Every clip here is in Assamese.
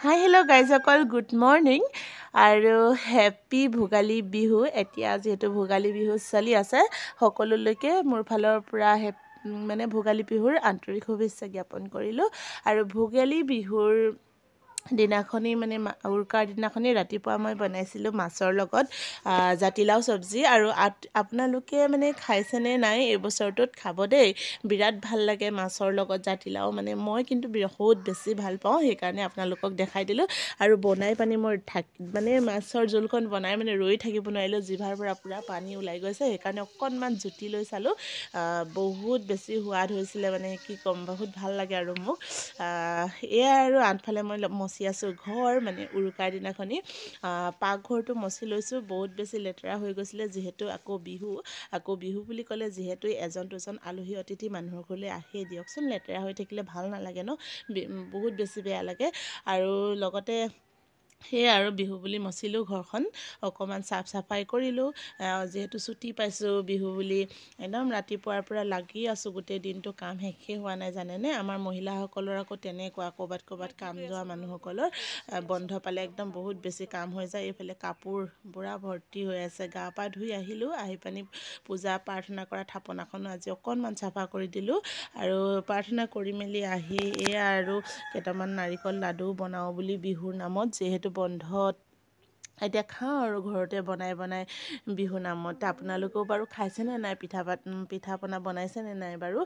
হাই হেল্ল' গাইজসকল গুড মৰ্ণিং আৰু হেপী ভোগালী বিহু। এতিয়া যিহেতু ভোগালী বিহু চলি আছে, সকলোলৈকে মোৰ ফালৰ পৰা ভোগালী বিহুৰ আন্তৰিক শুভেচ্ছা জ্ঞাপন কৰিলোঁ। আৰু ভোগালী বিহুৰ দিনাখনি উৰুকাৰ দিনাখনি ৰাতিপুৱা মই বনাইছিলোঁ মাছৰ লগত জাতিলাও চব্জি। আৰু আপোনালোকে খাইছেনে নাই এই বছৰটোত খাব দেই, বিৰাট ভাল লাগে মাছৰ লগত জাতিলাও। মই কিন্তু বহুত বেছি ভাল পাওঁ, সেইকাৰণে আপোনালোকক দেখাই দিলোঁ। আৰু বনাই পানি মই মাছৰ জোলখন বনাই ৰৈ থাকিব নোৱাৰিলোঁ, জিভাৰ পৰা পূৰা পানী ওলাই গৈছে। সেইকাৰণে অকণমান জুতি লৈ চালোঁ, বহুত বেছি সোৱাদ হৈছিলে। কি ক'ম, বহুত ভাল লাগে আৰু মোক। এয়াই আৰু আনফালে মই মচি আছোঁ ঘৰ, উৰুকাৰ দিনাখনি পাকঘৰটো মচি লৈছোঁ। বহুত বেছি লেতেৰা হৈ গৈছিলে, যিহেতু আকৌ বিহু বুলি ক'লে যিহেতু এজন দুজন আলহী অতিথি মানুহৰ ঘৰলৈ আহেই দিয়কচোন। লেতেৰা হৈ থাকিলে ভাল নালাগে ন, বহুত বেছি বেয়া লাগে। আৰু লগতে সেয়ে আৰু বিহু বুলি মচিলোঁ ঘৰখন, অকণমান চাফ চাফাই কৰিলোঁ। যিহেতু ছুটি পাইছোঁ বিহু বুলি একদম ৰাতিপুৱাৰ পৰা লাগি আছোঁ, গোটেই দিনটো কাম শেষেই হোৱা নাই জানেনে। আমাৰ মহিলাসকলৰ আকৌ তেনেকুৱা, ক'ৰবাত কাম যোৱা মানুহসকলৰ বন্ধ পালে একদম বহুত বেছি কাম হৈ যায়। এইফালে কাপোৰ পূৰা ভৰ্তি হৈ আছে। গা পা ধুই আহিলোঁ, আহি পানি পূজা প্ৰাৰ্থনা কৰা থাপনাখনো আজি অকণমান চাফা কৰি দিলোঁ। আৰু প্ৰাৰ্থনা কৰি মেলি আহি এয়া আৰু কেইটামান নাৰিকল লাডু বনাওঁ বুলি বিহুৰ নামত, যিহেতু বন্ধত এতিয়া খাওঁ আৰু ঘৰতে বনাই বিহু নামত। আপোনালোকেও বাৰু খাইছেনে নাই, পিঠা পনা বনাইছেনে নাই বাৰু?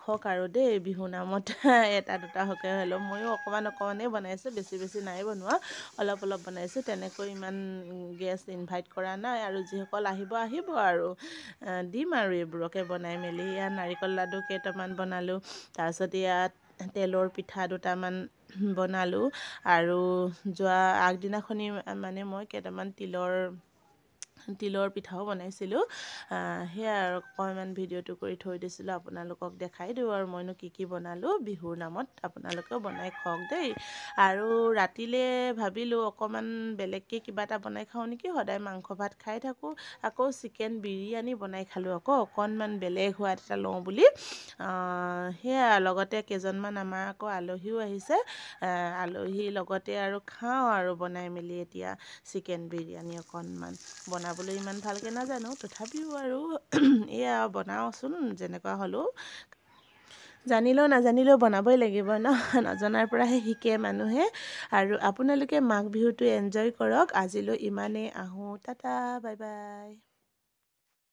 খওক আৰু দেই বিহু নামত এটা দুটা হকে হ'লেও। ময়ো অকণমানেই বনাইছোঁ, বেছি নাই বনোৱা, অলপ বনাইছোঁ। তেনেকৈ ইমান গেষ্ট ইনভাইট কৰা নাই। আৰু যিসকল আহিব আৰু দিম আৰু এইবোৰকে বনাই মেলি। ইয়াত নাৰিকল লাডু কেইটামান বনালোঁ, তাৰপিছত ইয়াত তেলৰ পিঠা দুটামান বনালোঁ। আৰু যোৱা আগদিনাখনি মই কেইটামান তিলৰ পিঠাও বনাইছিলোঁ। সেয়াই আৰু অকণমান ভিডিঅ'টো কৰি থৈ দিছিলোঁ, আপোনালোকক দেখাই দিওঁ আৰু মইনো কি বনালোঁ বিহুৰ নামত। আপোনালোকেও বনাই খাওক দেই। আৰু ৰাতিলৈ ভাবিলোঁ অকণমান বেলেগকৈ কিবা এটা বনাই খাওঁ নেকি, সদায় মাংস ভাত খাই থাকোঁ। আকৌ চিকেন বিৰিয়ানী বনাই খালোঁ, অকণমান বেলেগ সোৱাদ এটা লওঁ বুলি। সেয়া লগতে কেইজনমান আমাৰ আকৌ আলহীও আহিছে, আলহীৰ লগতে আৰু খাওঁ আৰু বনাই মেলি এতিয়া চিকেন বিৰিয়ানী। অকণমান বনাবলৈ ইমান ভালকৈ নাজানো, তথাপিও আৰু এয়া বনাওঁচোন যেনেকুৱা হ'লেও। জানিলেও নাজানিলেও বনাবই লাগিব ন, নজনাৰ পৰাহে শিকে মানুহে। আৰু আপোনালোকে মাঘ বিহুটো এনজয় কৰক। আজিলৈ ইমানেই, আহোঁ, টাটা বাই বাই।